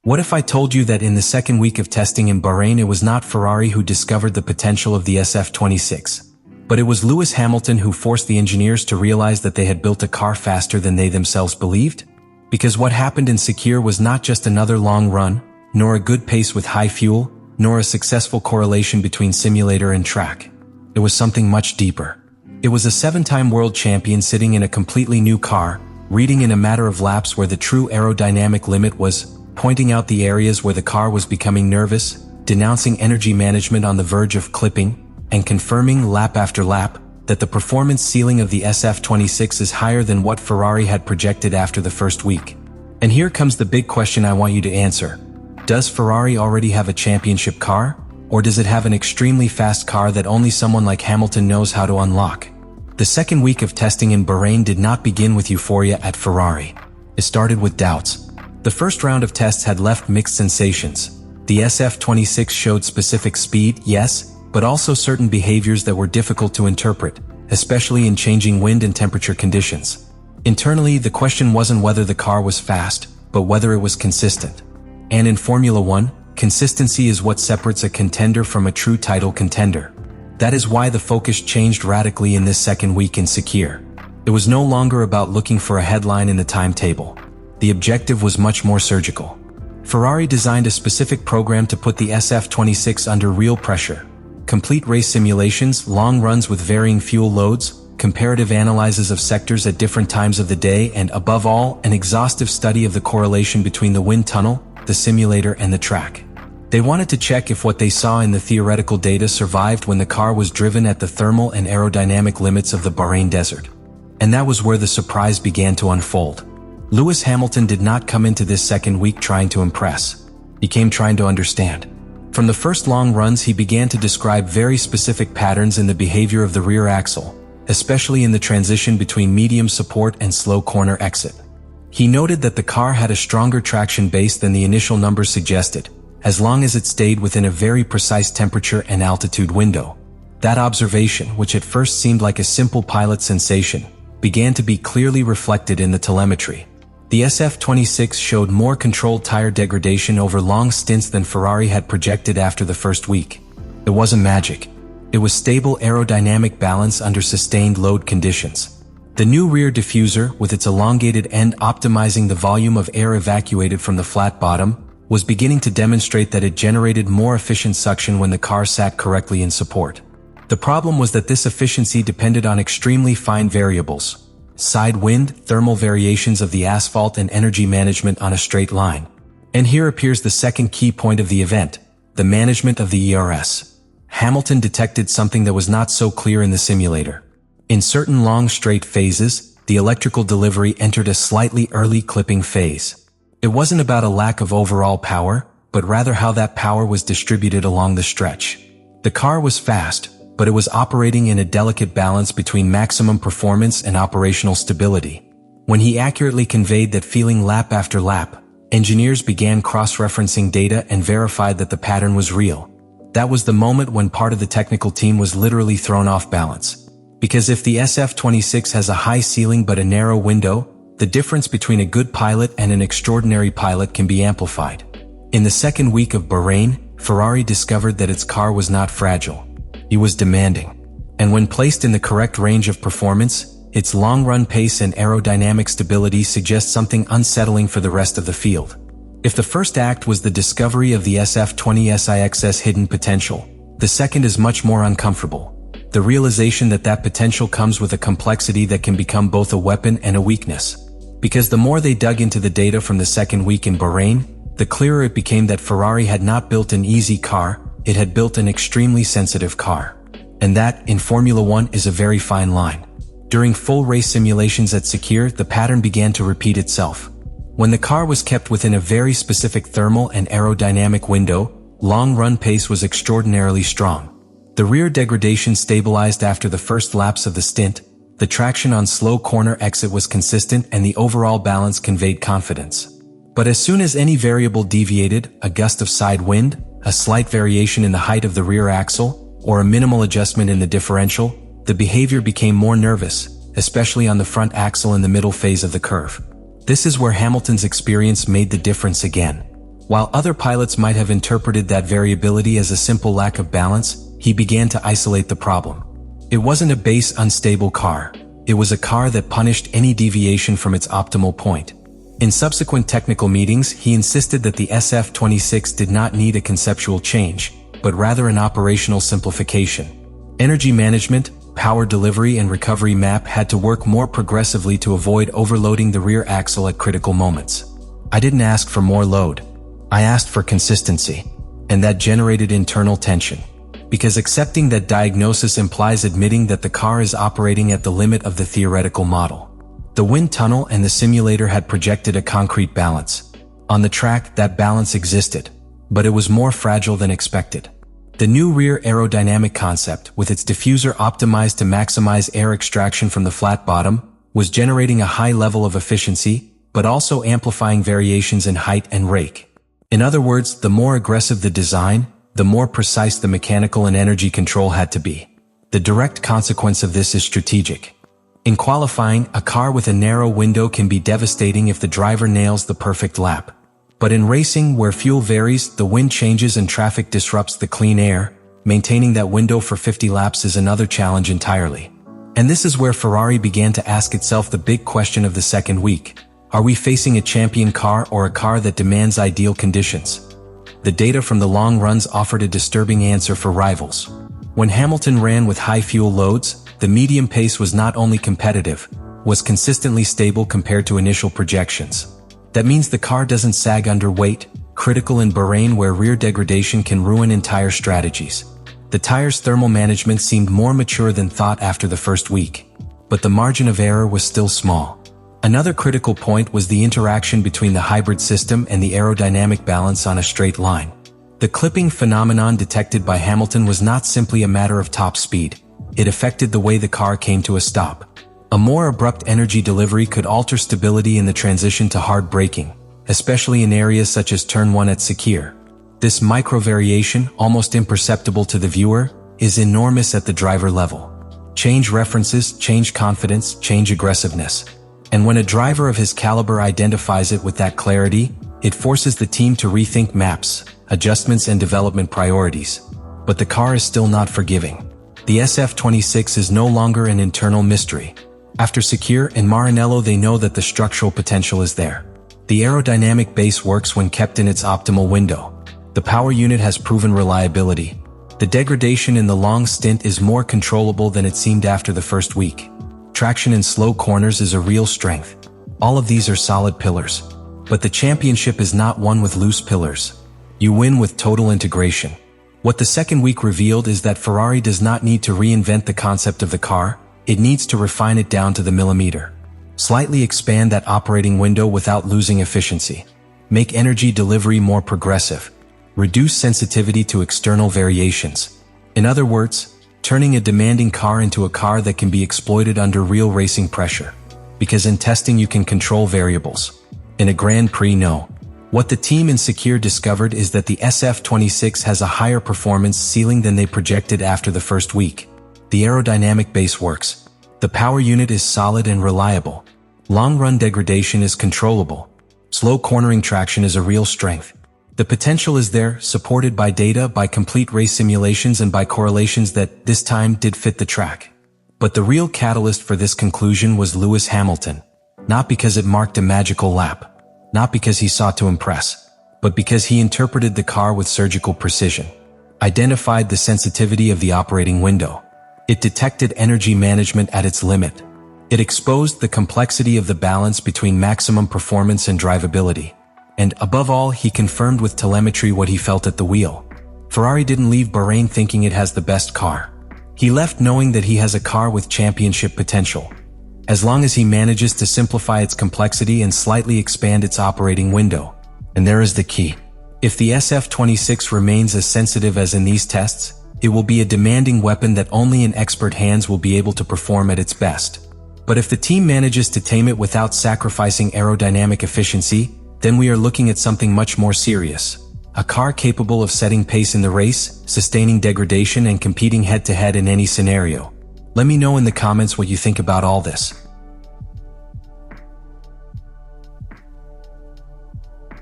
What if I told you that in the second week of testing in Bahrain it was not Ferrari who discovered the potential of the SF-26, but it was Lewis Hamilton who forced the engineers to realize that they had built a car faster than they themselves believed? Because what happened in Sakhir was not just another long run, nor a good pace with high fuel, nor a successful correlation between simulator and track. It was something much deeper. It was a 7-time world champion sitting in a completely new car, reading in a matter of laps where the true aerodynamic limit was, pointing out the areas where the car was becoming nervous, denouncing energy management on the verge of clipping, and confirming lap after lap that the performance ceiling of the SF-26 is higher than what Ferrari had projected after the first week. And here comes the big question I want you to answer. Does Ferrari already have a championship car? Or does it have an extremely fast car that only someone like Hamilton knows how to unlock? The second week of testing in Bahrain did not begin with euphoria at Ferrari. It started with doubts. The first round of tests had left mixed sensations. The SF-26 showed specific speed, yes, but also certain behaviors that were difficult to interpret, especially in changing wind and temperature conditions. Internally, the question wasn't whether the car was fast, but whether it was consistent. And in Formula One, consistency is what separates a contender from a true title contender. That is why the focus changed radically in this second week in Sakhir. It was no longer about looking for a headline in the timetable. The objective was much more surgical. Ferrari designed a specific program to put the SF-26 under real pressure. Complete race simulations, long runs with varying fuel loads, comparative analyses of sectors at different times of the day, and above all, an exhaustive study of the correlation between the wind tunnel, the simulator, and the track. They wanted to check if what they saw in the theoretical data survived when the car was driven at the thermal and aerodynamic limits of the Bahrain desert. And that was where the surprise began to unfold. Lewis Hamilton did not come into this second week trying to impress. He came trying to understand. From the first long runs he began to describe very specific patterns in the behavior of the rear axle, especially in the transition between medium support and slow corner exit. He noted that the car had a stronger traction base than the initial numbers suggested, as long as it stayed within a very precise temperature and altitude window. That observation, which at first seemed like a simple pilot sensation, began to be clearly reflected in the telemetry. The SF-26 showed more controlled tire degradation over long stints than Ferrari had projected after the first week. It wasn't magic. It was stable aerodynamic balance under sustained load conditions. The new rear diffuser, with its elongated end optimizing the volume of air evacuated from the flat bottom, was beginning to demonstrate that it generated more efficient suction when the car sat correctly in support. The problem was that this efficiency depended on extremely fine variables. Side wind, thermal variations of the asphalt, and energy management on a straight line. And here appears the second key point of the event, the management of the ERS. Hamilton detected something that was not so clear in the simulator. In certain long straight phases, the electrical delivery entered a slightly early clipping phase. It wasn't about a lack of overall power, but rather how that power was distributed along the stretch. The car was fast, but it was operating in a delicate balance between maximum performance and operational stability. When he accurately conveyed that feeling lap after lap, engineers began cross-referencing data and verified that the pattern was real. That was the moment when part of the technical team was literally thrown off balance. Because if the SF-26 has a high ceiling but a narrow window, the difference between a good pilot and an extraordinary pilot can be amplified. In the second week of Bahrain, Ferrari discovered that its car was not fragile. It was demanding. And when placed in the correct range of performance, its long-run pace and aerodynamic stability suggest something unsettling for the rest of the field. If the first act was the discovery of the SF-26's hidden potential, the second is much more uncomfortable. The realization that that potential comes with a complexity that can become both a weapon and a weakness. Because the more they dug into the data from the second week in Bahrain, the clearer it became that Ferrari had not built an easy car, it had built an extremely sensitive car. And that, in Formula One, is a very fine line. During full race simulations at Sakhir, the pattern began to repeat itself. When the car was kept within a very specific thermal and aerodynamic window, long run pace was extraordinarily strong. The rear degradation stabilized after the first laps of the stint, the traction on slow corner exit was consistent, and the overall balance conveyed confidence. But as soon as any variable deviated, a gust of side wind, a slight variation in the height of the rear axle, or a minimal adjustment in the differential, the behavior became more nervous, especially on the front axle in the middle phase of the curve. This is where Hamilton's experience made the difference again. While other pilots might have interpreted that variability as a simple lack of balance, he began to isolate the problem. It wasn't a base unstable car. It was a car that punished any deviation from its optimal point. In subsequent technical meetings, he insisted that the SF-26 did not need a conceptual change, but rather an operational simplification. Energy management, power delivery and recovery map had to work more progressively to avoid overloading the rear axle at critical moments. I didn't ask for more load. I asked for consistency, and that generated internal tension. Because accepting that diagnosis implies admitting that the car is operating at the limit of the theoretical model. The wind tunnel and the simulator had projected a concrete balance. On the track, that balance existed, but it was more fragile than expected. The new rear aerodynamic concept, with its diffuser optimized to maximize air extraction from the flat bottom, was generating a high level of efficiency, but also amplifying variations in height and rake. In other words, the more aggressive the design, the more precise the mechanical and energy control had to be. The direct consequence of this is strategic. In qualifying, a car with a narrow window can be devastating if the driver nails the perfect lap. But in racing, where fuel varies, the wind changes and traffic disrupts the clean air, maintaining that window for 50 laps is another challenge entirely. And this is where Ferrari began to ask itself the big question of the second week. Are we facing a champion car or a car that demands ideal conditions? The data from the long runs offered a disturbing answer for rivals. When Hamilton ran with high fuel loads, the medium pace was not only competitive, was consistently stable compared to initial projections. That means the car doesn't sag under weight, critical in Bahrain where rear degradation can ruin entire strategies. The tire's thermal management seemed more mature than thought after the first week, but the margin of error was still small. Another critical point was the interaction between the hybrid system and the aerodynamic balance on a straight line. The clipping phenomenon detected by Hamilton was not simply a matter of top speed. It affected the way the car came to a stop. A more abrupt energy delivery could alter stability in the transition to hard braking, especially in areas such as Turn 1 at Sakhir. This micro-variation, almost imperceptible to the viewer, is enormous at the driver level. Change references, change confidence, change aggressiveness. And when a driver of his caliber identifies it with that clarity, it forces the team to rethink maps, adjustments and development priorities. But the car is still not forgiving. The SF-26 is no longer an internal mystery. After Sakhir and Maranello, they know that the structural potential is there. The aerodynamic base works when kept in its optimal window. The power unit has proven reliability. The degradation in the long stint is more controllable than it seemed after the first week. Traction in slow corners is a real strength. All of these are solid pillars. But the championship is not won with loose pillars. You win with total integration. What the second week revealed is that Ferrari does not need to reinvent the concept of the car, it needs to refine it down to the millimeter. Slightly expand that operating window without losing efficiency. Make energy delivery more progressive. Reduce sensitivity to external variations. In other words, turning a demanding car into a car that can be exploited under real racing pressure. Because in testing you can control variables. In a Grand Prix, no. What the team in Sakhir discovered is that the SF-26 has a higher performance ceiling than they projected after the first week. The aerodynamic base works. The power unit is solid and reliable. Long-run degradation is controllable. Slow cornering traction is a real strength. The potential is there, supported by data, by complete race simulations and by correlations that, this time, did fit the track. But the real catalyst for this conclusion was Lewis Hamilton. Not because it marked a magical lap. Not because he sought to impress. But because he interpreted the car with surgical precision. Identified the sensitivity of the operating window. It detected energy management at its limit. It exposed the complexity of the balance between maximum performance and drivability. And above all, he confirmed with telemetry what he felt at the wheel. Ferrari didn't leave Bahrain thinking it has the best car. He left knowing that he has a car with championship potential. As long as he manages to simplify its complexity and slightly expand its operating window. And there is the key. If the SF-26 remains as sensitive as in these tests, it will be a demanding weapon that only in expert hands will be able to perform at its best. But if the team manages to tame it without sacrificing aerodynamic efficiency, then we are looking at something much more serious. A car capable of setting pace in the race, sustaining degradation and competing head-to-head in any scenario. Let me know in the comments what you think about all this.